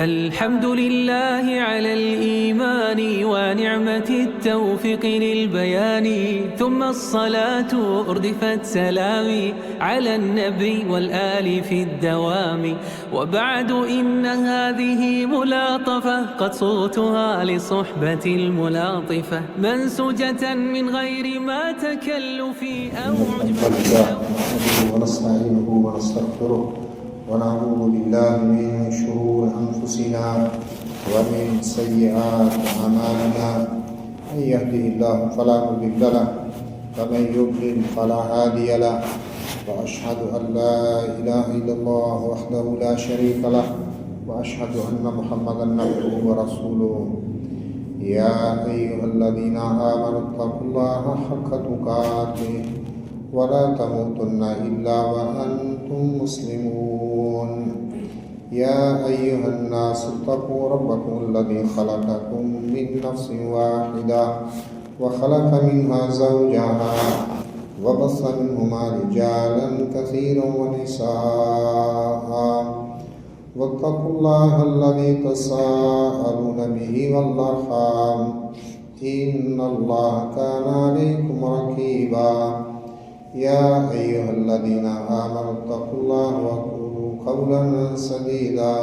الحمد لله على الإيمان ونعمة التوفيق للبيان، ثم الصلاة أردفت سلامي على النبي والآل في الدوام. وبعد إن هذه ملاطفة قد صوتها لصحبة الملاطفة، منسوجة من غير ما تكلف أو عجب. ونستعينه ونستغفره ونعوذ بالله من شرور أنفسنا ومن سيئات أعمالنا، من يهده الله فلا مضل له ومن يضلل فلا هادي له، وأشهد أن لا إله إلا الله وحده لا شريك له، وأشهد أن محمدا عبده ورسوله. يا أيها الذين آمنوا اتقوا الله حق تقاته ولا تموتن إلا وأنتم مسلمون. يا أيها الناس اتقوا ربكم الذي خلقكم من نفس واحدة وخلق منها زوجها وبث منهما رجالا كثيرا ونساء، واتقوا الله الذي تساءلون به والأرحام إن الله كان عليكم رقيبا. يا أيها الذين آمنوا اتقوا الله وقولوا قولا سديدا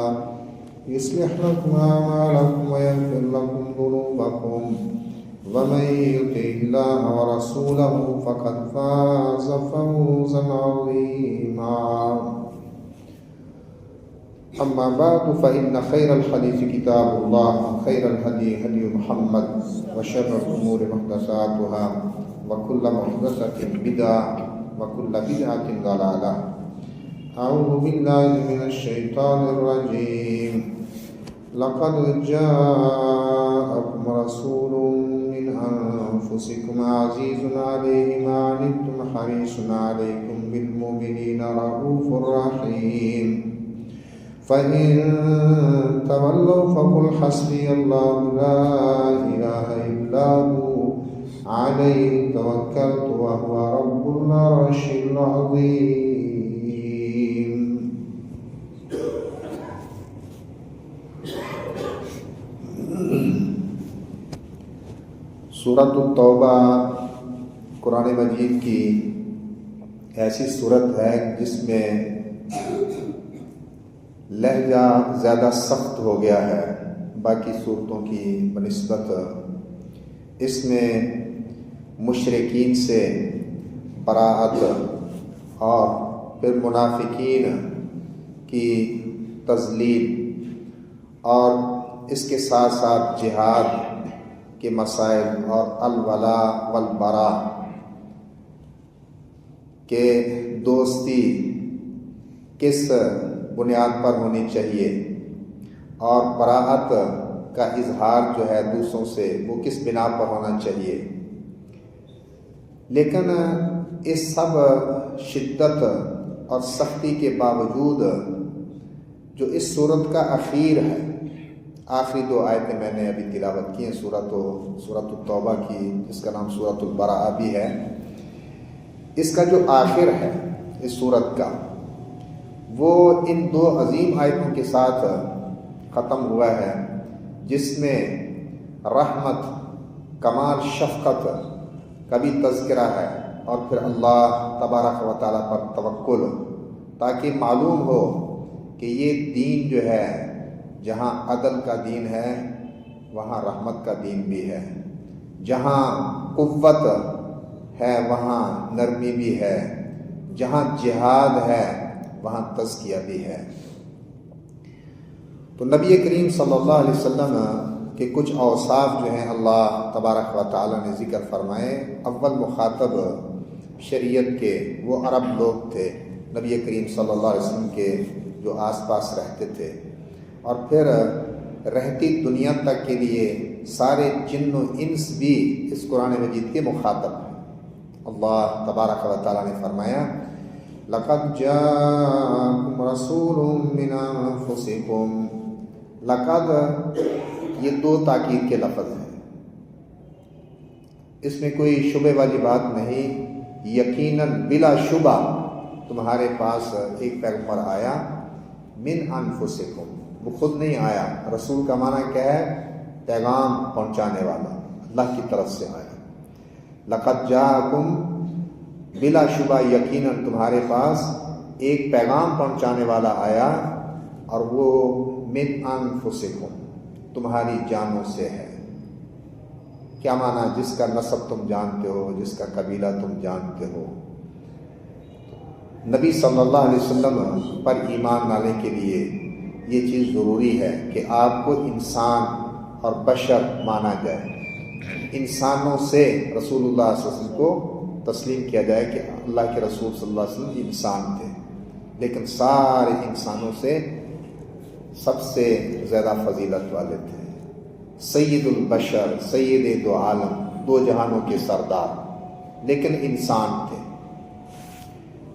يصلح لكم أعمالكم ويغفر لكم ذنوبكم، ومن يطع الله ورسوله فقد فاز فوزا عظيما. أما بعد فإن خير الحديث كتاب الله، خير الهدي هدي محمد، وشر الأمور محدثاتها، وكل محدثة بدعة، وكل بدعة ضلالة. أعوذ بالله من الشيطان الرجيم. لقد جاءكم رسول من أنفسكم عزيز عليه ما عنتم حريص عليكم بالمؤمنين رؤوف رحيم. فإن تولوا فقل حسبي الله لا إله إلا هو عليه توكلت وهو رب العرش العظيم. سورۃ التوبہ قرآن مجید کی ایسی صورت ہے جس میں لہجہ زیادہ سخت ہو گیا ہے باقی صورتوں کی بنسبت. اس میں مشرکین سے براءت اور پھر منافقین کی تذلیل اور اس کے ساتھ ساتھ جہاد کے مسائل اور الولاء والبراء کہ دوستی کس بنیاد پر ہونی چاہیے اور براءت کا اظہار جو ہے دوسروں سے وہ کس بنا پر ہونا چاہیے. لیکن اس سب شدت اور سختی کے باوجود جو اس صورت کا اخیر ہے، آخری دو آیتیں میں نے ابھی تلاوت کی ہیں سورۃ التوبہ کی، جس کا نام سورۃ البراء بھی ہے. اس کا جو آخر ہے اس صورت کا وہ ان دو عظیم آیتوں کے ساتھ ختم ہوا ہے، جس میں رحمت، کمال شفقت کا بھی تذکرہ ہے، اور پھر اللہ تبارک و تعالیٰ پر توکل، تاکہ معلوم ہو کہ یہ دین جو ہے جہاں عدل کا دین ہے وہاں رحمت کا دین بھی ہے، جہاں قوت ہے وہاں نرمی بھی ہے، جہاں جہاد ہے وہاں تزکیہ بھی ہے. تو نبی کریم صلی اللہ علیہ وسلم کے کچھ اوصاف جو ہیں اللہ تبارک و تعالیٰ نے ذکر فرمائے. اول مخاطب شریعت کے وہ عرب لوگ تھے، نبی کریم صلی اللہ علیہ وسلم کے جو آس پاس رہتے تھے، اور پھر رہتی دنیا تک کے لیے سارے جن و انس بھی اس قرآن مجید کے مخاطب ہیں. اللہ تبارک و تعالیٰ نے فرمایا لَقَدْ جَاءَكُمْ رَسُولٌ مِّنْ أَنفُسِكُمْ. لقد یہ دو تاکید کے لفظ ہیں، اس میں کوئی شبے والی بات نہیں. یقیناً بلا شبہ تمہارے پاس ایک پیغمبر آیا من انفسکم، وہ خود نہیں آیا. رسول کا معنی کیا ہے؟ پیغام پہنچانے والا، اللہ کی طرف سے آیا. لقد جاءکم، بلا شبہ یقیناً تمہارے پاس ایک پیغام پہنچانے والا آیا، اور وہ من انفسکم، تمہاری جانوں سے ہے. کیا معنی؟ جس کا نسب تم جانتے ہو، جس کا قبیلہ تم جانتے ہو. نبی صلی اللہ علیہ وسلم پر ایمان لانے کے لیے یہ چیز ضروری ہے کہ آپ کو انسان اور بشر مانا جائے. انسانوں سے رسول اللہ صلی اللہ علیہ وسلم کو تسلیم کیا جائے کہ اللہ کے رسول صلی اللہ علیہ وسلم انسان تھے، لیکن سارے انسانوں سے سب سے زیادہ فضیلت والے تھے. سید البشر، سید دو عالم، دو جہانوں کے سردار، لیکن انسان تھے.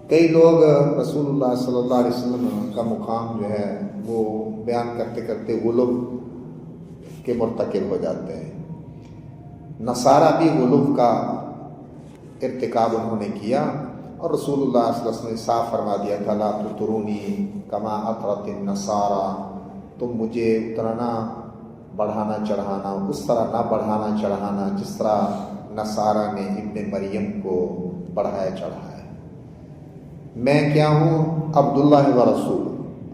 کئی لوگ رسول اللہ صلی اللہ علیہ وسلم کا مقام جو ہے وہ بیان کرتے کرتے غلو کے مرتکب ہو جاتے ہیں. نصارہ بھی غلو کا ارتکاب انہوں نے کیا، اور رسول اللہ صلی اللہ علیہ وسلم نے صاف فرما دیا تھا لا تطرونی کما اطرت النصارى، تم مجھے اترنا بڑھانا چڑھانا اس طرح نہ بڑھانا چڑھانا جس طرح نصارہ نے ابن مریم کو بڑھایا چڑھایا. میں کیا ہوں؟ عبداللہ و رسول،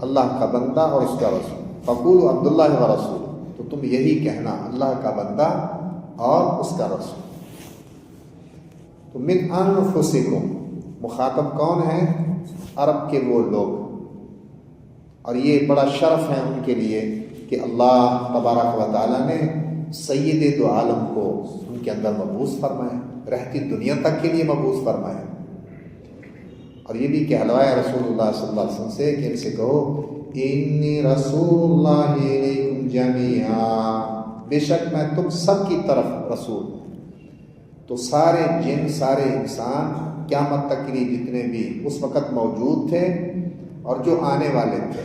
اللہ کا بندہ اور اس کا رسول. فقولوا عبداللہ و رسول، تو تم یہی کہنا اللہ کا بندہ اور اس کا رسول. تو من انفسکم، مخاطب کون ہیں؟ عرب کے وہ لوگ. اور یہ بڑا شرف ہے ان کے لیے کہ اللہ تبارک و تعالیٰ نے سید دو عالم کو ان کے اندر مبعوث فرمائے، رہتی دنیا تک کے لیے مبعوث فرمائے. اور یہ بھی کہلوایا رسول اللہ صلی اللہ علیہ وسلم سے کہ ان سے کہو انی رسول اللہ علیکم جمیعا، بے شک میں تم سب کی طرف رسول ہوں. تو سارے جن، سارے انسان قیامت تک کے لیے جتنے بھی اس وقت موجود تھے اور جو آنے والے تھے،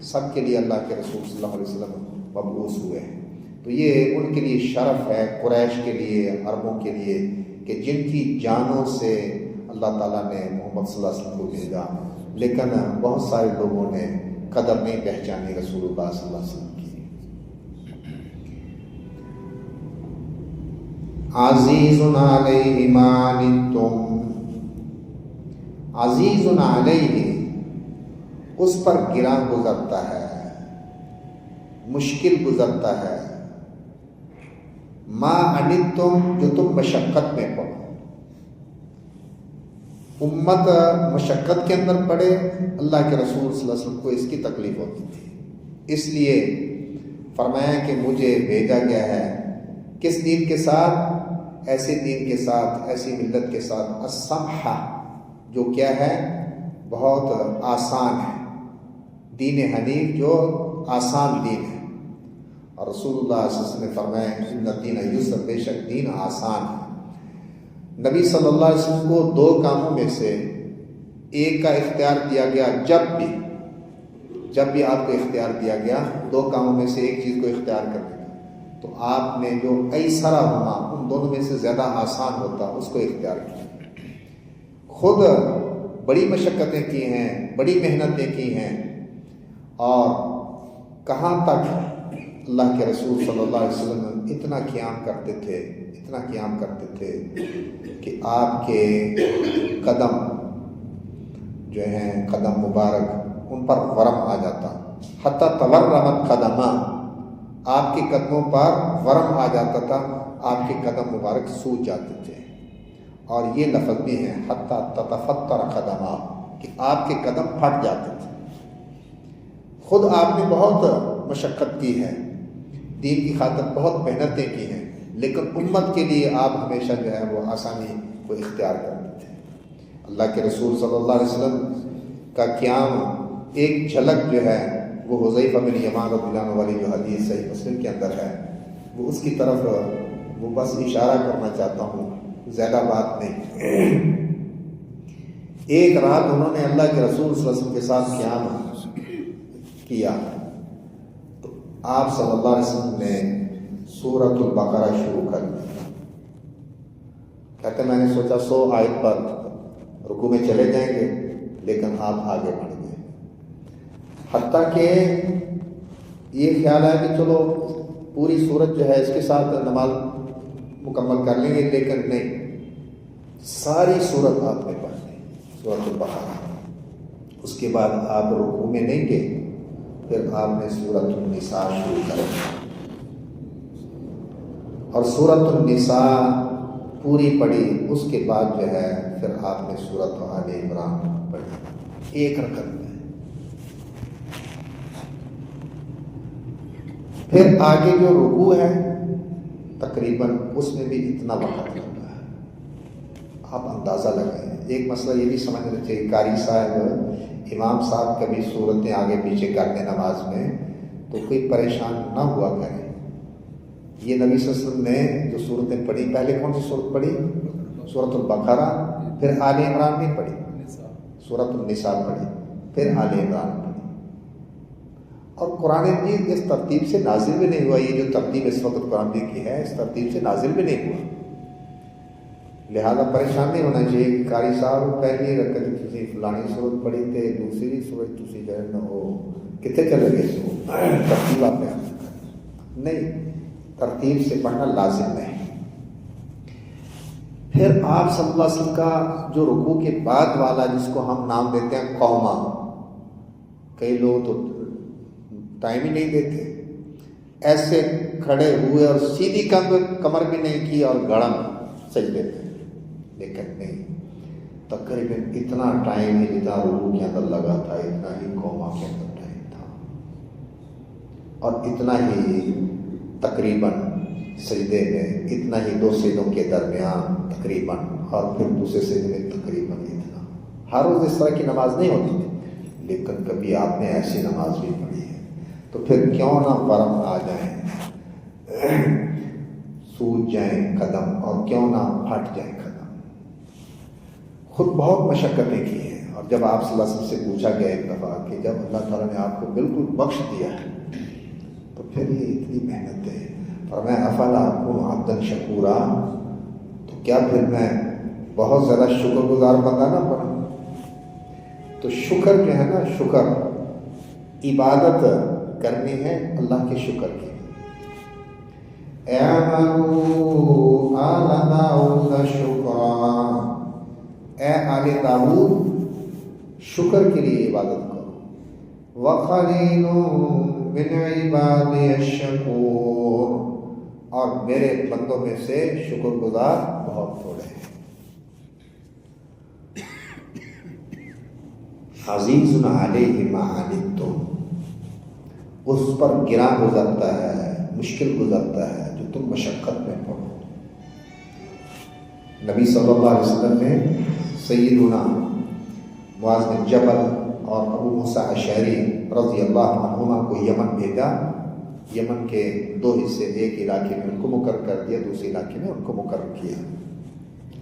سب کے لیے اللہ کے رسول صلی اللہ علیہ وسلم مبعوث ہوئے ہیں. تو یہ ان کے لیے شرف ہے، قریش کے لیے، عربوں کے لیے، کہ جن کی جانوں سے اللہ تعالیٰ نے محمد صلی اللہ علیہ وسلم کو بھیجا. لیکن بہت سارے لوگوں نے قدر نہیں پہچانی رسول اللہ صلی اللہ علیہ وسلم کی. عزیز علیہ ما عنتم، عزیز علیہ، اس پر گراں گزرتا ہے، مشکل گزرتا ہے، ما عنتم، جو تم مشقت میں پڑو. امت مشقت کے اندر پڑے، اللہ کے رسول صلی اللہ علیہ وسلم کو اس کی تکلیف ہوتی تھی. اس لیے فرمایا کہ مجھے بھیجا گیا ہے کس دین کے ساتھ؟ ایسے دین کے ساتھ، ایسی ملت کے ساتھ، السمحہ، جو کیا ہے؟ بہت آسان ہے. دین حنیف جو آسان دین ہے. اور رسول اللہ صلی اللہ علیہ وسلم نے فرمایا ان الدین یسر، بے شک دین آسان ہے. نبی صلی اللہ علیہ وسلم کو دو کاموں میں سے ایک کا اختیار دیا گیا. جب بھی آپ کو اختیار دیا گیا دو کاموں میں سے ایک چیز کو اختیار کرنے کا، تو آپ نے جو ایسرا ہونا، ان دونوں میں سے زیادہ آسان ہوتا، اس کو اختیار کیا. خود بڑی مشقتیں کی ہیں، بڑی محنتیں کی ہیں، اور کہاں تک اللہ کے رسول صلی اللہ علیہ وسلم اتنا قیام کرتے تھے، اتنا قیام کرتے تھے کہ آپ کے قدم جو ہیں، قدم مبارک، ان پر ورم آ جاتا. حتیٰ تورمت قدمہ، آپ کے قدموں پر ورم آ جاتا تھا، آپ کے قدم مبارک سوج جاتے تھے. اور یہ لفظ بھی ہے حتیٰ تتفطر قدمہ، کہ آپ کے قدم پھٹ جاتے تھے. خود آپ نے بہت مشقت کی ہے، دین کی خاطر بہت محنتیں کی ہیں، لیکن امت کے لیے آپ ہمیشہ جو ہے وہ آسانی کو اختیار کرتے تھے. اللہ کے رسول صلی اللہ علیہ وسلم کا قیام ایک جھلک جو ہے وہ حذیفہ بن یمان رضی اللہ عنہ والی جو حدیث صحیح مسلم کے اندر ہے، وہ اس کی طرف وہ بس اشارہ کرنا چاہتا ہوں، زیادہ بات نہیں. ایک رات انہوں نے اللہ کے رسول صلی اللہ علیہ وسلم کے ساتھ قیام کیا، تو آپ صلی اللہ علیہ وسلم نے سورۃ البقرہ شروع کر دی. کہتے میں نے سوچا 100 آیت پر رکوع میں چلے جائیں گے، لیکن آپ آگے بڑھ گئے، حتیٰ کہ یہ خیال ہے کہ چلو پوری صورت جو ہے اس کے ساتھ نماز مکمل کر لیں گے، لیکن نہیں، ساری صورت آپ نے پڑھنی، سورۃ البقرہ۔ اس کے بعد آپ رکوع میں نہیں گئے، پھر آپ نے سورۃ النساء شروع کرنا، اور سورۃ النساء پوری پڑھی۔ اس کے بعد جو ہے پھر آپ نے سورۃ آل عمران پڑھی ایک رکعت میں۔ پھر آگے جو رکوع ہے تقریباً اس میں بھی اتنا وقت لگتا ہے، آپ اندازہ لگائیں۔ ایک مسئلہ یہ بھی سمجھنا چاہیے، قاری صاحب، امام صاحب کبھی صورتیں آگے پیچھے کرنے نماز میں تو کوئی پریشان نہ ہوا کریں۔ یہ نبی صلی اللہ علیہ وسلم نے جو صورتیں پڑھی، پہلے کون سی صورت پڑھی؟ سورۃ البقرہ، پھر آل عمران نہیں پڑھی، سورۃ النساء پڑھی، پھر آل عمران پڑھی۔ اور قرآن مجید اس ترتیب سے نازل بھی نہیں ہوا، یہ جو ترتیب اس وقت قرآن مجید کی ہے اس ترتیب سے نازل بھی نہیں ہوا، لہذا پریشان نہیں ہونا چاہیے کہ قاری صاحب پہلی رکعت تسی فلانی صورت پڑھی تے دوسری صورت تسی جو ہے نا وہ کتنے چلے گئے، ترتیب آپ نے نہیں، ترتیب سے پڑھنا لازم نہیں۔ پھر آپ صلی اللہ علیہ وسلم کا جو رکوع کے بعد والا جس کو ہم نام دیتے ہیں قوما، کئی لوگ تو ٹائم ہی نہیں دیتے، ایسے کھڑے ہوئے اور سیدھی کمر بھی نہیں کی اور گڑم سجدے پہ، لیکن نہیں، تقریباً اتنا ٹائم ہی جتنا رکوع کے اندر لگا تھا اتنا ہی قوما کے اندر ٹائم تھا، اور اتنا ہی تقریباً سجدے میں، اتنا ہی دو سجدوں کے درمیان تقریباً، اور پھر دوسرے سجدے میں تقریباً اتنا۔ ہر روز اس طرح کی نماز نہیں ہوتی تھی، لیکن کبھی آپ نے ایسی نماز بھی پڑھی ہے، تو پھر کیوں نہ ورم آ جائیں، سوج جائیں قدم، اور کیوں نہ پھٹ جائیں قدم۔ خود بہت مشقتیں کی ہیں، اور جب آپ صلی اللہ علیہ وسلم سے پوچھا گیا ایک دفعہ کہ جب اللہ تعالیٰ نے آپ کو بالکل بخش دیا ہے تو پھر یہ اتنی محنت ہے، اور میں افلا اکون عبدا شکورا، تو کیا پھر میں بہت زیادہ شکر گزار بندہ نہ بنوں؟ تو شکر جو ہے نا، شکر عبادت کرنی ہے اللہ کے شکر کی۔ اعملوا آل داؤد شکرا، اے آل داؤد شکر کے لیے عبادت کرو۔ وقلیل من عبادی الشکور، اور میرے بندوں میں سے شکر گزار بہت تھوڑے ہیں۔ عزیز علیہ ما عنتم، اس پر گراں گزرتا ہے، مشکل گزرتا ہے جو تم مشقت میں پڑو۔ نبی صلی اللہ علیہ وسلم نے سیدنا معاذ بن جبل اور ابو موسیٰ اشعری رضی اللہ عنہما کو یمن بھیجا۔ یمن کے دو حصے، ایک علاقے میں ان کو مقرر کر دیا، دوسرے علاقے میں ان کو مقرر کیا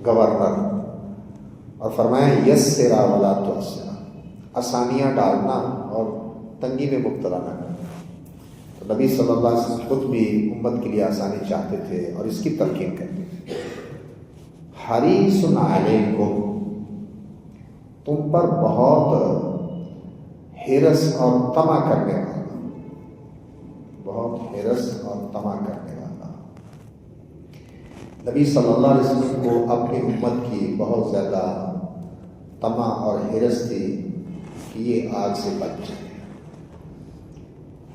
گورنر، اور فرمایا یسرا ولا تعسرا، آسانیاں ڈالنا اور تنگی میں مبتلا نہ کرنا۔ تو نبی صلی اللہ علیہ وسلم خود بھی امت کے لیے آسانی چاہتے تھے اور اس کی تلقین کرتے تھے۔ حریص علیکم، تم پر بہت حرص اور طمع کرنے والا، بہت حرص اور طمع کرنے والا۔ نبی صلی اللہ علیہ وسلم کو اپنی امت کی بہت زیادہ طمع اور حرص تھی کہ یہ آگ سے بچ جائے،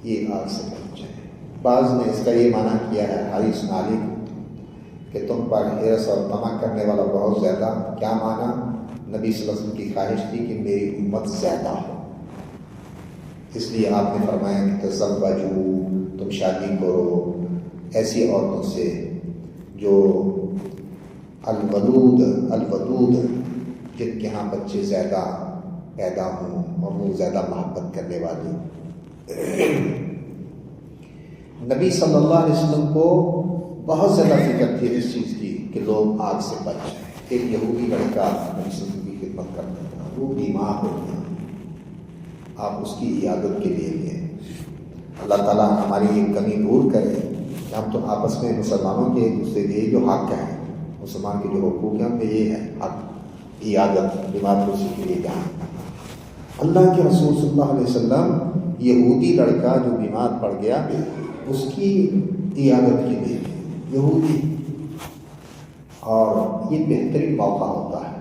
یہ آگ سے بچ جائے۔ بعض نے اس کا یہ معنی کیا ہے حریص علیکم کہ تم پر حرص اور طمع کرنے والا بہت زیادہ۔ کیا معنی؟ نبی صلی اللہ علیہ وسلم کی خواہش تھی کہ میری امت زیادہ ہو، اس لیے آپ نے فرمایا کہ تزوجو، تم شادی کرو ایسی عورتوں سے جو الودود جن کے ہاں بچے زیادہ پیدا ہوں اور وہ زیادہ محبت کرنے والی۔ نبی صلی اللہ علیہ وسلم کو بہت زیادہ فکر تھی اس چیز کی کہ لوگ آگ سے بچ جائیں۔ ایک یہودی لڑکا نبی صلی اللہ علیہ وسلم کی خدمت کرتا تھا، وہ بیمار ہو گیا، آپ اس کی عیادت کے لیے گئے۔ اللہ تعالیٰ ہماری یہ کمی دور کرے کہ ہم تو آپس میں مسلمانوں کے ایک دوسرے کے جو حق ہیں، مسلمان کے جو حقوق ہیں ان میں یہ ہے حق عیادت، بیمار پرسی کے لیے جانا۔ اللہ کے رسول صلی اللہ علیہ وسلم یہودی لڑکا جو بیمار پڑ گیا اس کی عیادت کے لیے یہودی، اور یہ بہترین موقع ہوتا ہے۔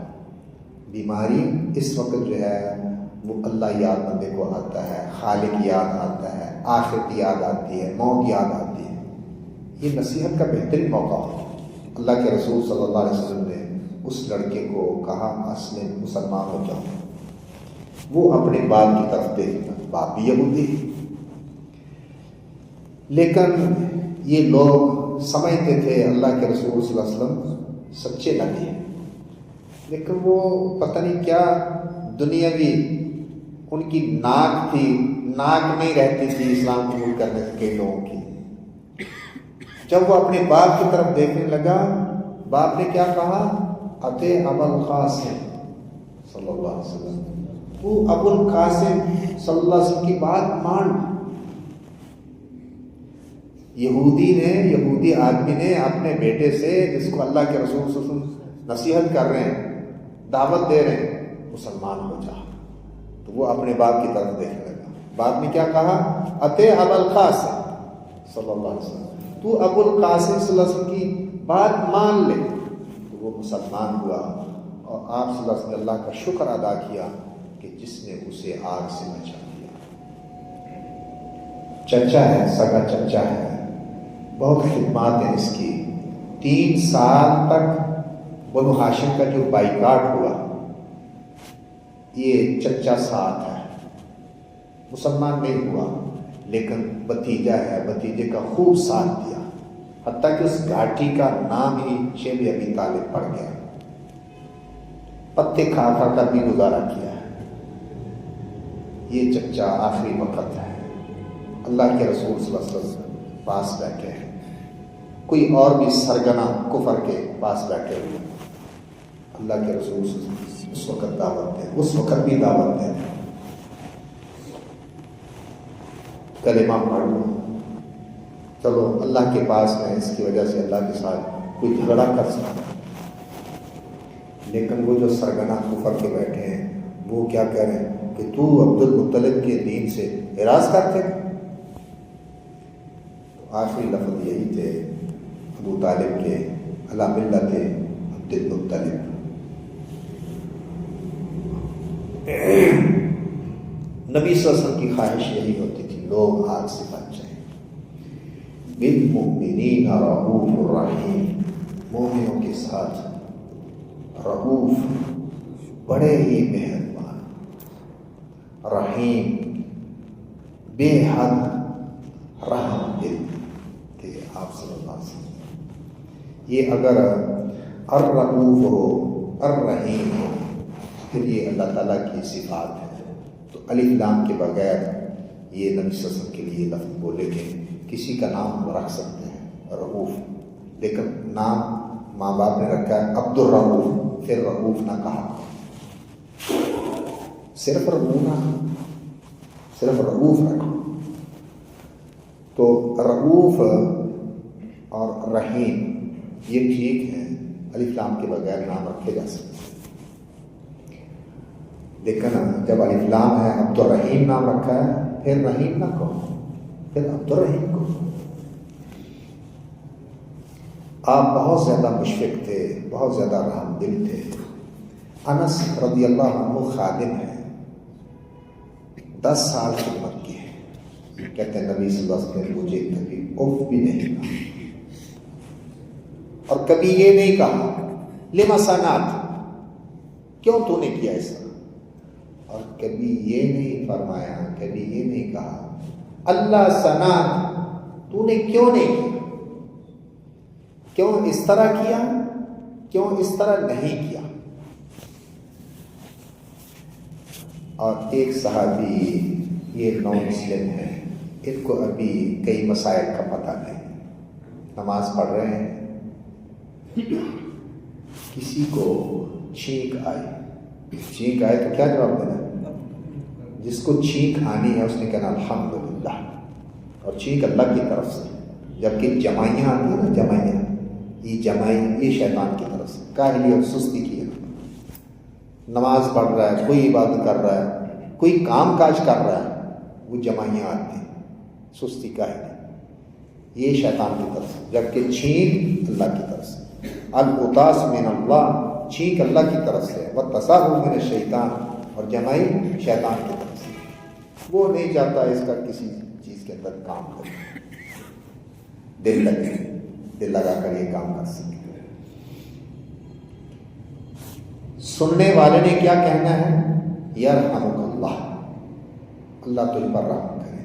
بیماری اس وقت جو ہے وہ اللہ یاد بندے کو آتا ہے، خالق یاد آتا ہے، آخرت یاد آتی ہے، موت یاد آتی ہے، یہ نصیحت کا بہترین موقع ہوتا ہے۔ اللہ کے رسول صلی اللہ علیہ وسلم نے اس لڑکے کو کہا اسلم، مسلمان ہو جاؤ۔ وہ اپنے باپ کی طرف دیکھتا، باپ بھی یہودی، لیکن یہ لوگ سمجھتے تھے اللہ کے رسول صلی اللہ علیہ وسلم سچے نبی ہیں، لیکن وہ پتہ نہیں کیا دنیاوی ان کی ناک تھی، ناک نہیں رہتی تھی اسلام قبول کرنے سے کئی لوگوں کی۔ جب وہ اپنے باپ کی طرف دیکھنے لگا، باپ نے کیا کہا؟ اتے ابو القاسم صلی اللہ علیہ وسلم، تو ابو القاسم صلی اللہ علیہ وسلم کی بات مان۔ یہودی آدمی نے اپنے بیٹے سے، جس کو اللہ کے رسول صلی اللہ علیہ وسلم نصیحت کر رہے ہیں، دعوت دے رہے ہیں مسلمان ہو جا، تو وہ اپنے باپ کی طرف دیکھنے لگا۔ باپ نے کیا کہا؟ اتے ابو القاسم صلی اللہ علیہ وسلم، تو ابو القاسم صلی اللہ علیہ وسلم کی بات مان لے، تو وہ مسلمان ہوا، اور آپ صلی اللہ علیہ وسلم نے اللہ کا شکر ادا کیا کہ جس نے اسے آگ سے بچا دیا۔ چچا ہے، سگا چچا ہے، بہت خدمات ہیں اس کی۔ 3 سال تک بنو ہاشم کا جو بائیکاٹ ہوا، یہ چچا ساتھ ہے، مسلمان نہیں ہوا، لیکن بھتیجا ہے، بھتیجے کا خوب ساتھ دیا، حتیٰ کہ اس گھاٹی کا نام ہی شیب ابی طالب پڑ گیا۔ پتے کھا کھا کر بھی گزارا کیا ہے۔ یہ چچا آخری وقت ہے، اللہ کے رسول صلی اللہ علیہ وسلم پاس بیٹھے ہیں، کوئی اور بھی سرگنا کفر کے پاس بیٹھے ہوئے، اللہ کے رسول صلی اللہ علیہ وسلم اس وقت دعوت دیں، اس وقت بھی دعوت دیں، کلمہ پڑھ لو، چلو اللہ کے پاس میں اس کی وجہ سے اللہ کے ساتھ کوئی جھگڑا کر سکتا۔ لیکن وہ جو سرگنا کفر کے بیٹھے ہیں، وہ کیا کہہ رہے ہیں کہ تو عبد المطلب کے دین سے اعراض کرتے۔ تو آخری لفظ یہی تھے ابو طالب کے، علی ملت عبد المطلب۔ نبی صلی اللہ علیہ وسلم کی خواہش یہی ہوتی تھی لوگ آگ سے بچ جائیں۔ بالمؤمنین رؤوف الرحیم، مومنوں کے ساتھ رؤوف، بڑے ہی مہربان، رحیم، بے حد رحم دل تھے آپ صلی اللہ علیہ وسلم۔ یہ اگر الرؤوف ہو، الرحیم ہو، پھر یہ اللہ تعالیٰ کی صفات ہے، تو الف لام کے بغیر یہ نبی صلی اللہ علیہ وسلم کے لیے لفظ بولے کہ کسی کا نام ہم رکھ سکتے ہیں رؤوف، لیکن نام ماں باپ نے رکھا ہے عبد الرؤوف، پھر رؤوف نہ کہا، صرف رؤوف رکھو۔ تو رؤوف اور رحیم یہ ٹھیک ہے، الف لام کے بغیر نام رکھے جا سکتے ہیں، لیکن جب الف لام ہے، عبد الرحیم نام رکھا ہے، پھر رحیم نہ کہو، پھر عبد الرحیم کہو۔ آپ بہت زیادہ مشفق تھے، بہت زیادہ رحم دل تھے۔ انس رضی اللہ عنہ خادم ہیں، 10 سال خدمت کی ہے، کہتے ہیں نبی صلی اللہ علیہ وسلم نے مجھے کبھی اف بھی نہیں کہا، اور کبھی یہ نہیں کہا لما صنعت، کیوں تو نے کیا ایسا، اور کبھی یہ نہیں فرمایا، کبھی یہ نہیں کہا اللہ صنعت، تو نے کیوں نہیں کیا، کیوں اس طرح کیا، کیوں اس طرح نہیں کیا۔ اور ایک صحابی یہ نو مسلم ہیں، ان کو ابھی کئی مسائل کا پتہ نہیں، نماز پڑھ رہے ہیں، کسی کو چھینک آئے تو کیا جواب دینا؟ جس کو چھینک آنی ہے اس نے کہنا الحمدللہ، اور چھینک اللہ کی طرف سے، جبکہ جمائیاں آتی ہیں نا، جمائی یہ شیطان کی طرف سے، کاہلی اور سستی کی ہے۔ نماز پڑھ رہا ہے، کوئی عبادت کر رہا ہے، کوئی کام کاج کر رہا ہے، وہ جماعیات تھیں، سستی کاہلی، یہ شیطان کی طرف سے، جبکہ چھینک اللہ کی طرف سے۔ العطاس من اللہ، چھینک اللہ کی طرف سے، والتصاحب من الشیطان، اور جمائی شیطان کی طرف سے۔ وہ نہیں چاہتا اس کا کسی چیز کے اندر کام کرے، دل لگے، دل لگا کر یہ کام کر سکے۔ سننے والے نے کیا کہنا ہے؟ یرحمک اللہ، اللہ تجھ پر رحم کرے۔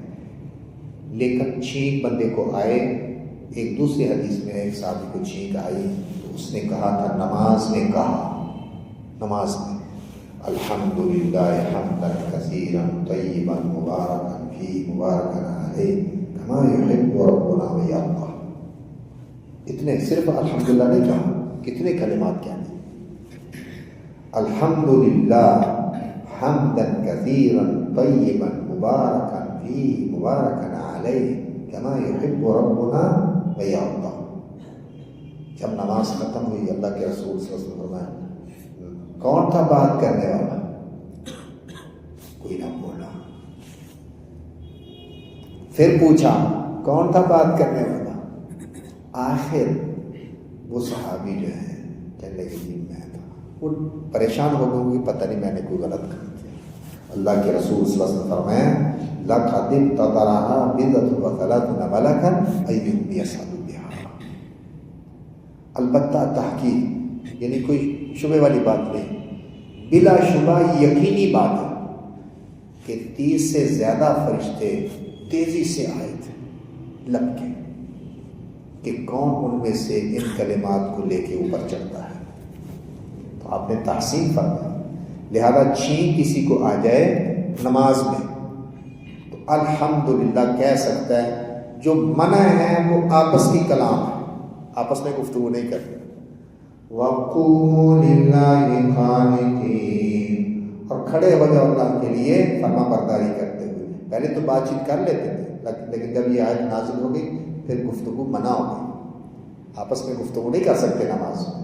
لیکن چھینک بندے کو آئے، ایک دوسری حدیث میں ایک صحابی کو چھینک آئی تو اس نے کہا تھا، نماز میں کہا، نماز میں الحمدللہ حمدا کثیرا طیبا مبارکا فیہ مبارکا علیہ کما یحب ربنا ویرضی۔ اتنے صرف الحمدللہ نہیں کہا، کتنے کلمات کیا نہیں، الحمدللہ حمدا کثیرا طیبا مبارکا فیہ مبارکا علیہ کما یحب ربنا ویرضی۔ جب نماز ختم ہوئی، اللہ کے رسول صلی اللہ علیہ وسلم فرمایا، کون تھا بات کرنے والا؟ کوئی نہ بولا۔ پھر پوچھا کون تھا بات کرنے والا؟ آخر وہ صحابی جو ہے کہنے لگے جی میں تھا۔ وہ پریشان ہو گئے کہ پتہ نہیں میں نے کوئی غلط کہا تھا۔ اللہ کے رسول صلی اللہ علیہ وسلم فرمایا، لَقَدِ ابْتَدَرَهَا بِضْعَةٌ وَثَلَاثُونَ مَلَكًا أَيُّهُمْ يَسْعَدُ بِهَا۔ البتہ تحقیق، یعنی کوئی شبہ والی بات نہیں، بلا شبہ یقینی بات ہے کہ 30 سے زیادہ فرشتے تیزی سے آئے تھے لپکے کہ کون ان میں سے ان کلمات کو لے کے اوپر چڑھتا ہے۔ تو آپ نے تحسین فرمائی، لہذا چھینک کسی کو آ جائے نماز میں تو الحمدللہ کہہ سکتا ہے۔ جو منع ہے وہ آپس کی کلام ہے، آپس میں گفتگو نہیں کرتے۔ وَقُومُوا لِلَّهِ قَانِتِينَ، اور کھڑے ہو جاؤ اللہ کے لیے فرما برداری کرتے ہوئے۔ پہلے تو بات چیت کر لیتے تھے، لیکن جب یہ آیت نازل ہو گئی پھر گفتگو منع ہو گئی، آپس میں گفتگو نہیں کر سکتے نماز میں۔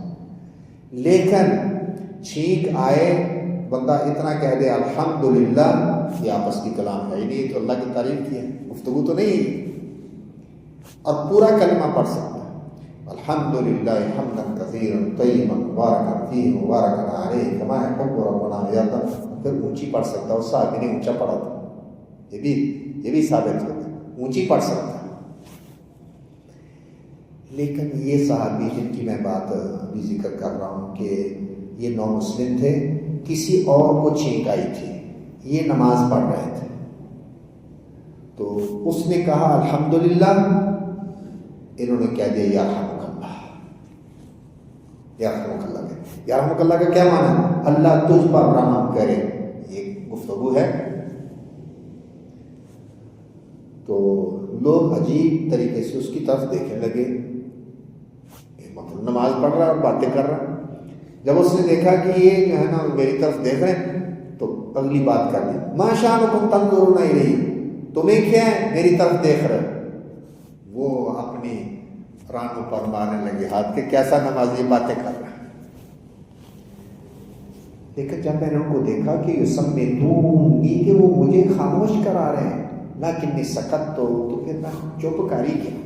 لیکن چھینک آئے، بندہ اتنا کہہ دے الحمدللہ، یہ آپس کی کلام ہے ہی نہیں، تو اللہ کی تعریف کی ہے، گفتگو تو نہیں ہے، اور پورا کلمہ پڑھ سکتا ہے، الحمدللہ حمدا کثیرا طیبا مبارکا فیہ مبارکا علیہ کما یحب ربنا ویرضی۔ پھر اونچی پڑھ سکتا ہے، اس صحابی نے اونچا پڑھا تھا، یہ بھی ثابت ہو گیا، اونچی پڑھ سکتا ہے۔ لیکن یہ صحابی جن کی میں بات ابھی ذکر کر رہا ہوں کہ یہ نو مسلم تھے، کسی اور کو چھینک آئی تھی، یہ نماز پڑھ رہے تھے، تو اس نے کہا الحمدللہ، انہوں نے کہہ دیا یرحمک اللہ، یرحمک اللہ۔ یرحمک اللہ کا کیا معنی ہے؟ اللہ تجھ پر رحم کرے، یہ گفتگو ہے۔ تو لوگ عجیب طریقے سے اس کی طرف دیکھنے لگے، نماز پڑھ رہا ہے اور باتیں کر رہا ہے۔ جب اس نے دیکھا کہ یہ جو ہے نا میری طرف دیکھ رہے ہیں تو اگلی بات کر دی، ما شأنکم تنظرون الیہ، تمہیں کیا ہے میری طرف دیکھ رہے؟ وہ اپنی رانوں پر مارنے لگے ہاتھ کے، کیسا نمازی باتیں کر رہا ہے۔ لیکن جب میں نے ان کو دیکھا کہ یسمعونی، کہ وہ مجھے خاموش کرا رہے ہیں، لیکن سکت تو پھر میں چپ کر ہی گیا۔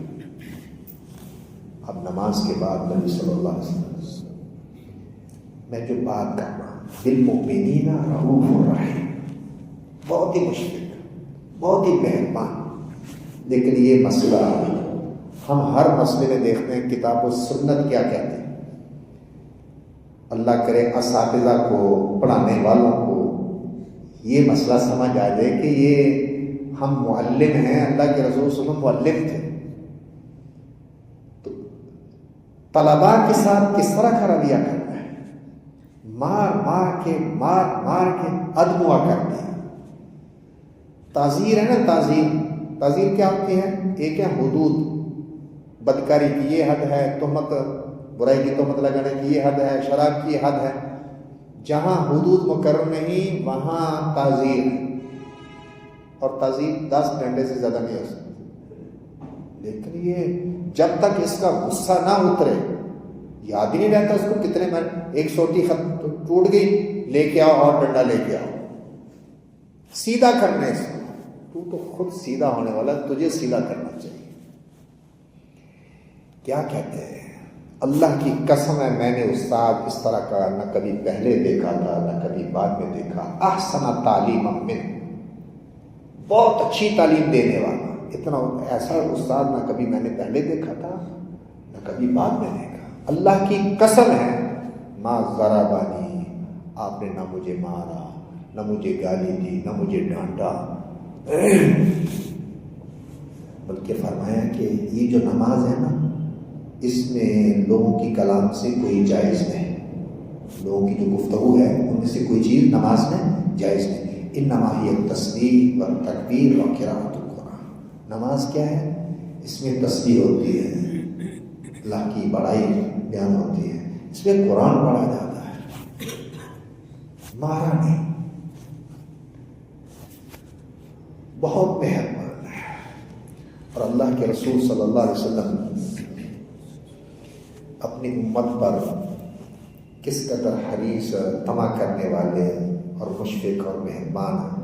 اب نماز کے بعد نبی صلی اللہ علیہ وسلم، میں جو بات کر رہا ہوں، بالمؤمنین رؤوف الرحیم، بہت ہی مشفق، بہت ہی مہربان۔ لیکن یہ مسئلہ ہم ہر مسئلے میں دیکھتے ہیں کتاب و سنت کیا کہتے ہیں۔ اللہ کرے اساتذہ کو، پڑھانے والوں کو یہ مسئلہ سمجھ آ جائے کہ یہ ہم معلم ہیں، اللہ کے رسول صلی اللہ علیہ وسلم معلم تھے، تو طلباء کے ساتھ کس طرح کا رویہ کرنا ہے، مار مار کے ادموا کر دیا۔ تعزیر ہے نا، تعزیر کیا ہوتی ہے؟ ایک ہے حدود، بدکاری کی یہ حد ہے، تہمت برائی کی تہمت لگانے کی یہ حد ہے، شراب کی حد ہے۔ جہاں حدود مقرر نہیں وہاں تعزیر، اور تعزیر 10 ڈنڈے سے زیادہ نہیں ہو سکتی۔ لیکن یہ جب تک اس کا غصہ نہ اترے، یاد ہی نہیں رہتا اس کو کتنے منٹ، ایک سوٹی ٹوٹ گئی، لے کے آؤ اور ڈنڈا لے کے آؤ، سیدھا کرنے اس کو، تو خود سیدھا ہونے والا، تجھے سیدھا کرنا چاہیے۔ کیا کہتے ہیں؟ اللہ کی قسم ہے میں نے استاد اس طرح کا نہ کبھی پہلے دیکھا تھا نہ کبھی بعد میں دیکھا۔ احسن تعلیم من، بہت اچھی تعلیم دینے والا، اتنا ایسا استاد نہ کبھی میں نے پہلے دیکھا تھا نہ کبھی بعد میں دیکھا۔ اللہ کی قسم ہے ما ضربانی، آپ نے نہ مجھے مارا نہ مجھے گالی دی نہ مجھے ڈانٹا، بلکہ فرمایا کہ یہ جو نماز ہے نا، اس میں لوگوں کی کلام سے کوئی جائز نہیں، لوگوں کی جو گفتگو ہے ان میں سے کوئی چیز نماز میں جائز نہیں۔ انما ہی التسبیح والتکبیر وقراءۃ القرآن، نماز کیا ہے؟ اس میں تسبیح ہوتی ہے، اللہ کی بڑائی بیان ہوتی ہے، اس میں قرآن پڑھا جاتا ہے، مارا نہیں۔ بہت مہربان ہے۔ اور اللہ کے رسول صلی اللہ علیہ وسلم اپنی امت پر کس قدر حریص، طمع کرنے والے اور مشفق اور مہربان ہیں۔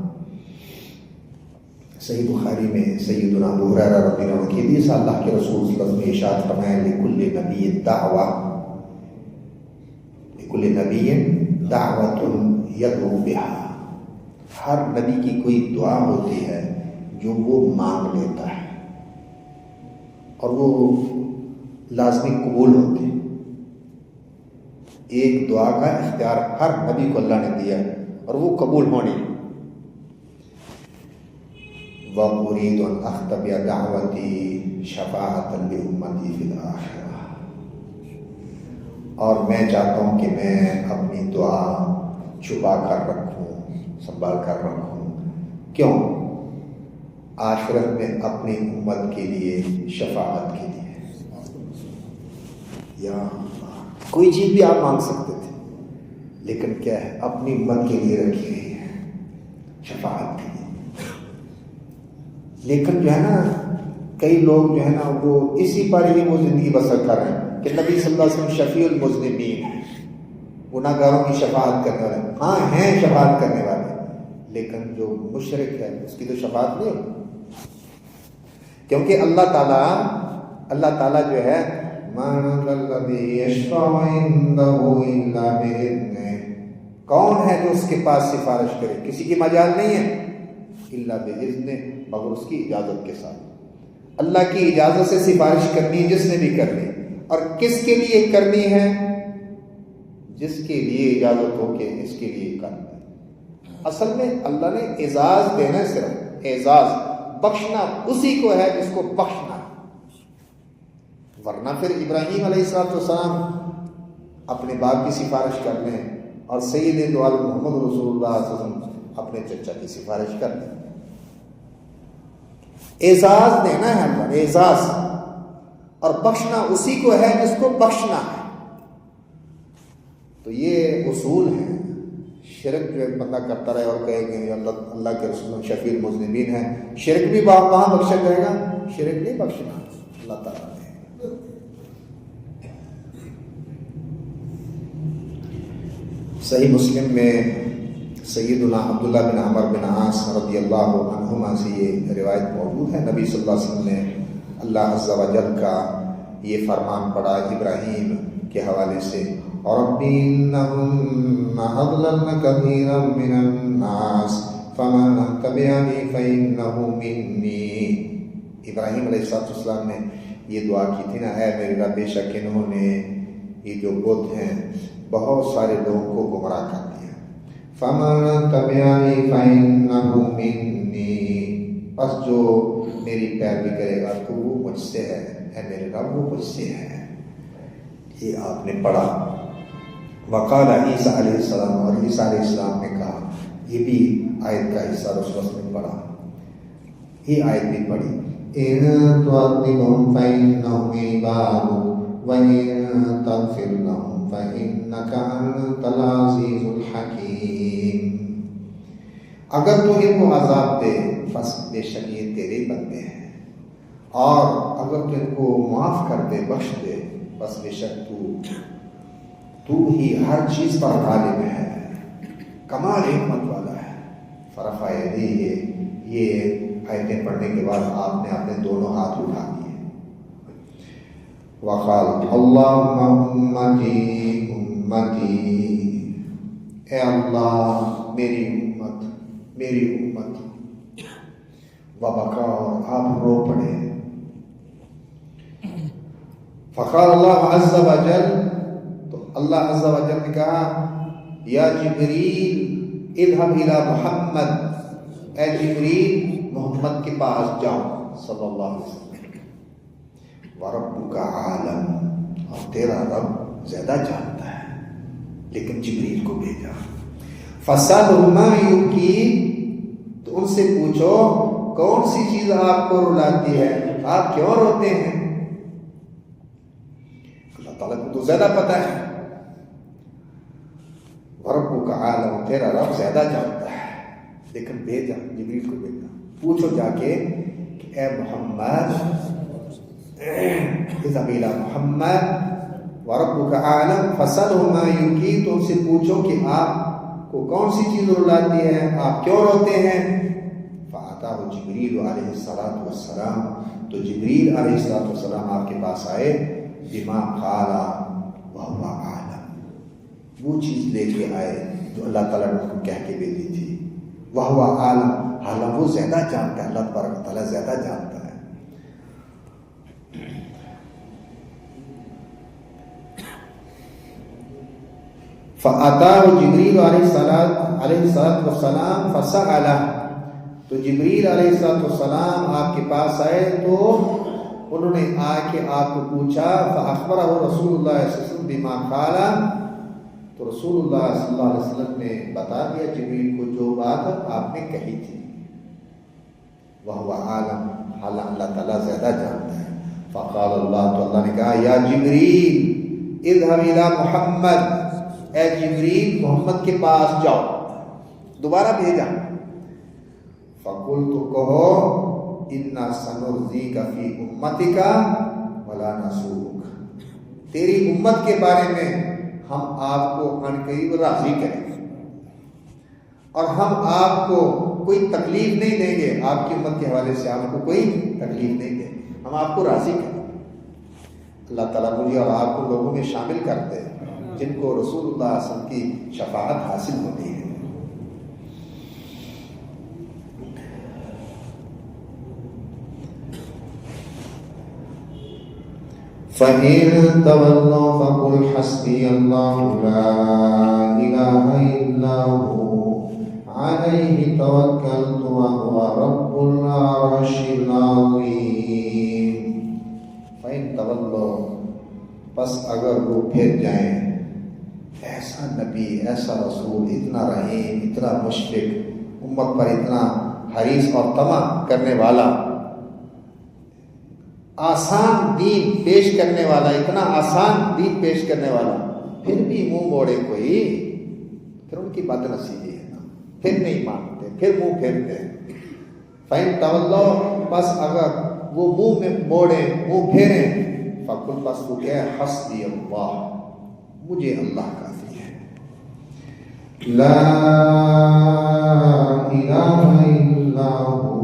صحیح بخاری میں سیدنا ابو ہریرہ رضی اللہ عنہ کی حدیث، اللہ کے رسول صلی اللہ علیہ وسلم نے ارشاد فرمایا لکل نبی دعوہ، لکل نبی دعوۃ یدعو بہا، ہر نبی کی کوئی دعا ہوتی ہے جو وہ مانگ لیتا ہے اور وہ لازمی قبول ہوتی ہے۔ ایک دعا کا اختیار ہر نبی کو اللہ نے دیا اور وہ قبول ہونی۔ وَأُرِيدُ أَنْ أَخْتَبِيَ دَعْوَتِي شَفَاعَةً لِأُمَّتِي فِي الْآخِرَةِ، اور میں چاہتا ہوں کہ میں اپنی دعا چھپا کر رکھوں، سنبھال کر رکھوں۔ کیوں؟ آخرت میں اپنی امت کے لیے، شفاعت کے لیے۔ یا کوئی چیز بھی آپ مانگ سکتے تھے، لیکن کیا ہے؟ اپنی امت کے لیے رکھی گئی ہے، شفاعت کے لیے۔ لیکن جو ہے نا، کئی لوگ جو ہے نا وہ اسی پر ہی وہ زندگی بسر کر رہے ہیں کہ نبی صلی اللہ علیہ وسلم شفیع المذنبین ہیں، گناہ گاروں کی شفاعت کرنے والے۔ ہاں ہیں شفاعت کرنے والے، لیکن جو مشرک ہے اس کی تو شفاعت نہیں ہوتی، کیونکہ اللہ تعالیٰ جو ہے من الذی یشفع عنده الا باذنہ، کون ہے جو اس کے پاس سفارش کرے؟ کسی کی مجال نہیں ہے، الا باذنہ، مگر اس کی اجازت کے ساتھ۔ اللہ کی اجازت سے سفارش کرنی جس نے بھی کرنی، اور کس کے لیے کرنی ہے؟ جس کے لیے اجازت ہو کہ اس کے لیے کرنا ہے۔ اصل میں اللہ نے اعزاز دینا ہے، صرف اعزاز، بخشنا اسی کو ہے جس کو بخشنا ہے۔ ورنہ پھر ابراہیم علیہ السلام اپنے باپ کی سفارش کر لیں اور سید دو عالم محمد رسول اللہ صلی اللہ علیہ وسلم اپنے چچا کی سفارش کر لیں۔ اعزاز دینا ہے اللہ نے، اعزاز، اور بخشنا اسی کو ہے جس کو بخشنا ہے۔ تو یہ اصول ہیں۔ شرک جو بندہ کرتا رہے اور کہے کہ اللہ کے رسول شفیع المذنبین ہے، شرک بھی وہاں بخشا جائے گا؟ شرک نہیں بخشنا اللہ تعالیٰ نے۔ صحیح مسلم میں سیدنا عبداللہ بن عمر بن عاص رضی اللہ عنہما سے یہ روایت موجود ہے، نبی صلی اللہ علیہ وسلم نے اللہ عز و جل کا یہ فرمان پڑھا ابراہیم کے حوالے سے، رَبِّ إِنَّهُنَّ أَضْلَلْنَ كَثِيرًا مِّنَ النَّاسِ فَمَنِ اتَّبَعَنِي فَإِنَّهُ مِنِّي۔ ابراہیم علیہ السلام نے یہ دعا کی تھی نا، اے میرے رب، بے شک انہوں نے، یہ جو بت ہیں، بہت سارے لوگوں کو گمراہ کر دیا۔ فَمَنِ اتَّبَعَنِي فَإِنَّهُ مِنِّي، پس جو میری پیروی کرے گا تو وہ مجھ سے ہے، اے میرے رب وہ مجھ سے ہے۔ یہ آپ نے پڑھا۔ وقال عیسیٰ علیہ السلام، اور عیسیٰ علیہ السلام نے کہا، یہ بھی آیت کا حصہ رسول اللہ نے پڑھا، یہ آیت بھی پڑھی، إِن تُعَذِّبْهُمْ فَإِنَّهُمْ عِبَادُكَ وَإِن تَغْفِرْ لَهُمْ فَإِنَّكَ أَنْتَ الْعَزِيزُ الْحَكِيمُ۔ اگر تو ان کو عذاب دے بس بے شک یہ تیرے بندے ہیں، اور اگر تو ان کو معاف کر دے، بخش دے، بس بے شک تو ہی ہر چیز پر غالب ہے، کمال حکمت والا ہے۔ فرفع یدیہ، یہ آیتیں پڑھنے کے بعد آپ نے اپنے دونوں ہاتھ اٹھا دیے. وقال اللہم امتی امتی، اے اللہ میری امت میری امت. وبکا، اور آپ رو پڑے. فقال اللہ عز وجل، تو اللہ عز وجل نے کہا یا جبریل اذهب الى محمد، اے جبریل محمد کے پاس جاؤ صلی اللہ علیہ وسلم. وَرَبُّكَ عَالَمٌ، اور تیرا رب زیادہ جانتا ہے، لیکن جبریل کو بھیجا. فَسَأَلْهُ مَا يُبْكِيكَ، تو ان سے پوچھو کون سی چیز آپ کو رلاتی ہے، آپ کیوں روتے ہیں. اللہ تعالیٰ کو تو زیادہ پتہ ہے. وَرَبُّكَ عَالَمٌ، تیرا رب زیادہ جانتا ہے، لیکن بھیجا جبریل کو بھیجا. پوچھو جا کے کہ اے محمد، اذهب الى محمد وربك اعلم فسأله ما يبكيك، تو ان سے پوچھو کہ آپ کو کون سی چیز رلاتی ہے، آپ کیوں روتے ہیں. فأتاه جبریل علیہ الصلوۃ والسلام، تو جبریل علیہ الصلوۃ والسلام آپ کے پاس آئے. بما قال وهو اعلم، وہ چیز لے کے آئے جو اللہ تعالیٰ نے کہہ کے بھیجی تھی. وهو اعلم، حالانکہ وہ زیادہ جانتا ہے، اللہ تبارک و تعالیٰ زیادہ جانتا ہے. فَأَتَاهُ جبریل علیہ الصلوۃ والسلام فَسَأَلَهُ، تو جبریل علیہ الصلوۃ والسلام آپ کے پاس آئے تو انہوں نے آ کے آپ کو پوچھا. فَأَخْبَرَهُ رسول اللہ صلی اللہ علیہ وسلم بما قال، تو رسول اللہ صلی اللہ علیہ وسلم نے بتا دیا جبریل کو جو بات آپ نے کہی تھی. وَهُوَ عَالَمٌ، حالانکہ اللہ تعالیٰ زیادہ جانتا ہے. فقال اللہ، تو اللہ نے کہا یا جبریل اذهب الى محمد، اے جبریل محمد کے پاس جاؤ. دوبارہ بھیجا. فقل، تو کہو انا سنرضیک فی امتک ولا نسوک، تیری امت کے بارے میں ہم آپ کو ان قریب راضی کریں گے، اور ہم آپ کو کوئی تکلیف نہیں دیں گے. آپ کی امت کے حوالے سے آپ کو کوئی تکلیف نہیں دیں گے، ہم آپ کو راضی کریں گے. اللہ تعالیٰ مجھے اور آپ کو لوگوں میں شامل کر دے جن کو رسول اللہ صلی اللہ علیہ وسلم کی شفاعت حاصل ہوتی ہے. فَإِن تَوَلَّوْا فَقُلْ حَسْبِيَ اللَّهُ لَا إِلَٰهَ إِلَّا هُوَ عَلَيْهِ تَوَكَّلْتُ وَهُوَ رَبُّ الْعَرْشِ الْعَظِيمِ. فَإِن تَوَلَّوْا، پس اگر وہ پھر جائیں. ایسا نبی، ایسا رسول، اتنا رحیم، اتنا مشفق، امت پر اتنا حریص اور طمع کرنے والا، آسان دین پیش کرنے والا، اتنا آسان دین پیش کرنے والا، پھر بھی منہ موڑے کوئی، پھر ان کی بد نصیبی ہے نا، پھر نہیں مانتے، پھر منہ پھیرتے ہیں. فَإِن تَوَلَّوْا، بس اگر وہ منہ میں موڑے، منہ پھیریں. فَقُلْ، بس تو کہے حسبی اللہ، مجھے اللہ کافی ہے. لا الہ الا ہو،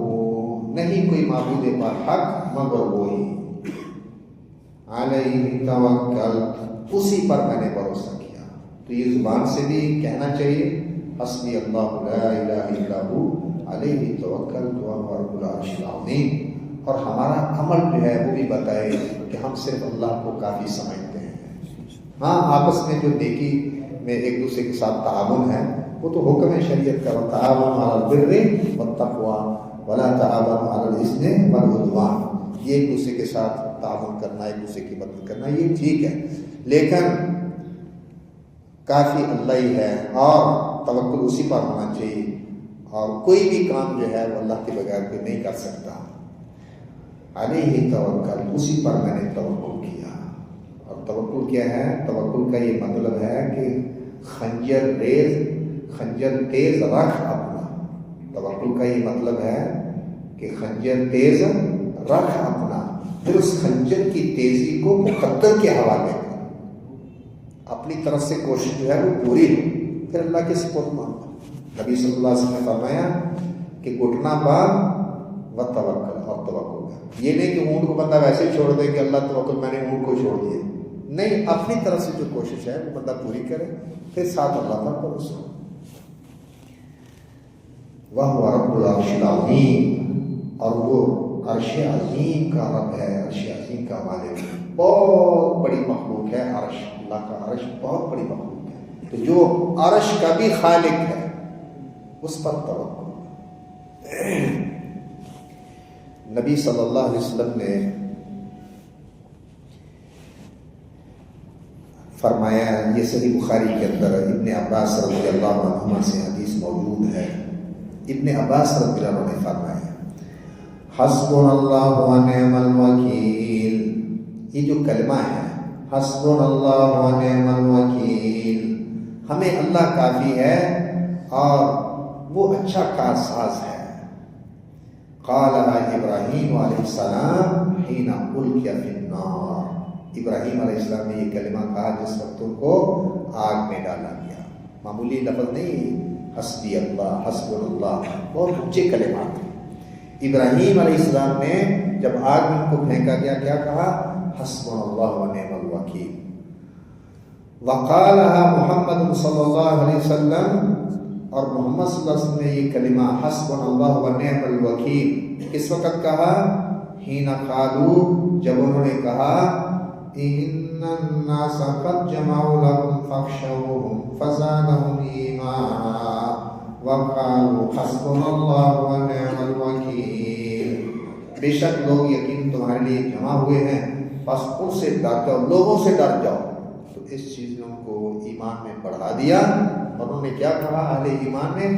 نہیں کوئی معبود برحق مگر وہی. علیہ توکلت، اسی پر میں نے بھروسہ کیا. تو یہ زبان سے بھی کہنا چاہیے حسبی اللہ لا الہ الا ہو علیہ توکلت وهو رب العرش العظیم. اور ہمارا عمل جو ہے وہ بھی بتائے کہ ہم صرف اللہ کو کافی سمجھتے ہیں. ہاں آپس میں جو نیکی میں ایک دوسرے کے ساتھ تعاون ہے وہ تو حکم ہے شریعت کا، وتعاونوا علی البر والتقوی ولا تعاونوا علی الاثم والعدوان. یہ ایک دوسرے کے ساتھ تعاون کرنا، ایک دوسرے کی مدد کرنا، یہ ٹھیک ہے، لیکن کافی اللہ ہی ہے اور توکل اسی پر ہونا چاہیے. اور کوئی بھی کام جو ہے وہ اللہ کے بغیر کوئی نہیں کر سکتا. علیہ توکل، اسی پر میں نے توکل کیا. اور توکل کیا ہے؟ توکل کا یہ مطلب ہے کہ خنجر تیز رکھ اپنا. توکل کا یہ مطلب ہے کہ خنجر تیز رکھ اپنا، پھر اس خنجر کی تیزی کو مقدر کے حوالے کر، اپنی طرف سے کوشش جو ہے وہ پوری ہو، پھر اللہ کے سپرد مانگنا. نبی صلی اللہ علیہ وسلم نے فرمایا کہ گھٹنا باندھ وتوکل اور توکل کر. یہ نہیں کہ اونٹ کو بندہ ویسے چھوڑ دے کہ اللہ توکل میں نے اونٹ کو چھوڑ دیا. نہیں, اپنی طرف سے جو کوشش ہے وہ بندہ پوری کرے, پھر ساتھ اللہ پر بھروسہ ہو. وَهُوَ رَبُّ الْعَرْشِ الْعَظِيمِ, اور وہ عرش عظیم کا رب ہے, عرش عظیم کا مالک. بہت بڑی مخلوق ہے عرش, اللہ کا عرش بہت بڑی مخلوق ہے. تو جو عرش کا بھی خالق ہے اس پر توکل. نبی صلی اللہ علیہ وسلم نے فرمایا, یہ صحیح بخاری کے اندر ابن عباس رضی اللہ عنہما سے حدیث موجود ہے. ابن عباس رضی اللہ عنہ نے فرمایا, حسبنا اللہ ونعم الوکیل. یہ جو کلمہ ہے حسبنا اللہ ونعم الوکیل, ہمیں اللہ کافی ہے اور وہ اچھا کارساز ہے. قالها ابراہیم علیہ السلام حین القی فی النار. ابراہیم علیہ السلام نے یہ کلمہ کہا جس وقت ان کو آگ میں ڈالا گیا. معمولی لفظ نہیں, حسبی اللہ, حسبنا اللہ, بہت اونچے کلمات ہیں. ابراہیم علیہ السلام نے جب آگ میں ان کو پھینکا گیا کیا کہا, حسبنا اللہ ونعم الوکیل. وقالها محمد صلی اللہ علیہ وسلم, اور محمد صلی اللہ علیہ وسلم نے یہ کلمہ حسبنا اللہ ونعم الوکیل کس وقت کہا, حین قالوا, جب انہوں نے کہا, ان الناس قد جمعوا لكم فاخشوهم فزادهم ایمانا وقالوا حسبنا اللہ ونعم الوکیل. بے شک لوگ یقین تمہارے لیے جمع ہوئے ہیں, بس ان سے ڈر جاؤ, لوگوں سے ڈر جاؤ. تو اس چیز نے ان کو ایمان میں بڑھا دیا, اور انہوں نے کیا کہا اہل ایمان نے,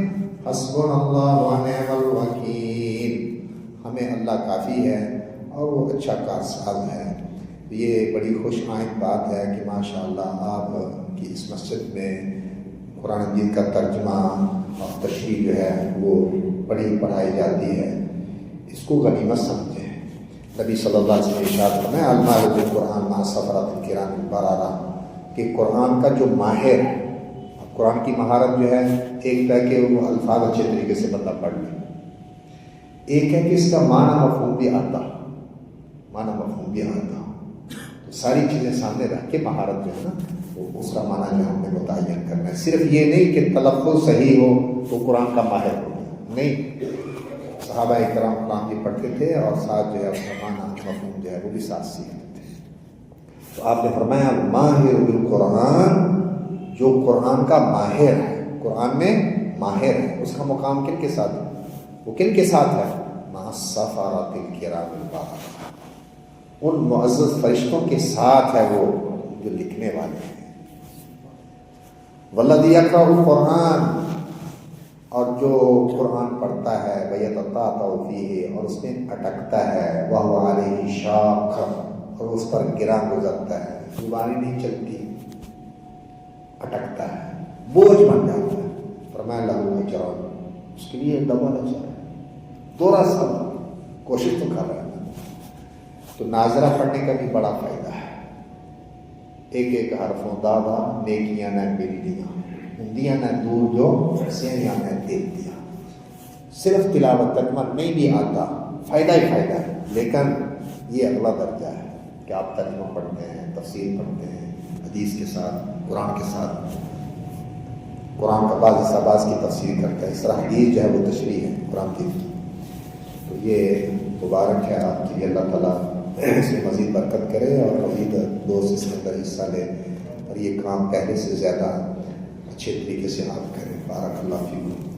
حسبنا اللہ ونعم الوکیل, ہمیں اللہ کافی ہے اور وہ اچھا کارساز ہے. یہ بڑی خوش آئند بات ہے کہ ماشاءاللہ آپ کی اس مسجد میں قرآن مجید کا ترجمہ اور تشریح جو ہے وہ پڑھائی جاتی ہے. اس کو غنیمت سمجھیں. نبی صلی اللہ علیہ وسلم ارشاد فرمایا, الماہر بالقرآن مع سفرۃ الکرام البررہ, کہ قرآن کا جو ماہر, قرآن کی مہارت جو ہے ایک ہے کہ وہ الفاظ اچھے طریقے سے بندہ پڑھ لے, ایک ہے کہ اس کا معنی مفہوم بھی آتا, تو ساری چیزیں سامنے رکھ کے مہارت جو ہے نا وہ اس کا معنی جو ہم نے متعین کرنا ہے. صرف یہ نہیں کہ تلفظ صحیح ہو تو قرآن کا ماہر ہو, نہیں. صحابہ اکرام قرآن بھی پڑھتے تھے اور ساتھ جو ہے اس کا معنی مفہوم جو ہے وہ بھی ساتھ سیکھتے تھے. تو آپ نے فرمایا ماہر بالقرآن, جو قرآن کا ماہر ہے, قرآن میں ماہر ہے, اس کا مقام کن کے ساتھ ہے, وہ کن کے ساتھ ہے, مع السفرۃ الکرام البررہ, ان معزز فرشتوں کے ساتھ ہے وہ جو لکھنے والے ہیں. والذی یقرأ القرآن, اور جو قرآن پڑھتا ہے, ویتتعتع فیہ, اور اس میں اٹکتا ہے, وہو علیہ شاق, اور اس پر گراں گزرتا ہے, زبان نہیں چلتی, اٹکتا ہے, بوجھ بن جاتا ہے. فرمایا لہو اجران, اس کے لیے ڈبل اجر ہے, دوہرا ثواب, کوشش تو کر رہا ہے. تو ناظرہ پڑھنے کا بھی بڑا فائدہ ہے. ایک ایک حرفوں دادا نیکیاں نہ ملدیاں, ہندیاں نہ دور جو سیاں نہ دیکھ دیا. صرف تلاوت ترجمہ نہیں بھی آتا, فائدہ ہی فائدہ ہے, لیکن یہ اگلا درجہ ہے کہ آپ ترجمہ پڑھتے ہیں, تفسیر پڑھتے ہیں, حدیث کے ساتھ, قرآن کے ساتھ, قرآن کا بعض حصہ بعض کی تفسیر کرتا ہے. اس طرح حدیث جو ہے وہ تشریح ہے قرآن کی. تو یہ مبارک ہے آپ کے لیے, اللہ تعالیٰ اس میں مزید برکت کرے اور مزید دوست اس کے اندر حصہ لے, اور یہ کام پہلے سے زیادہ اچھے طریقے سے آپ کریں. بارک اللہ فیکم.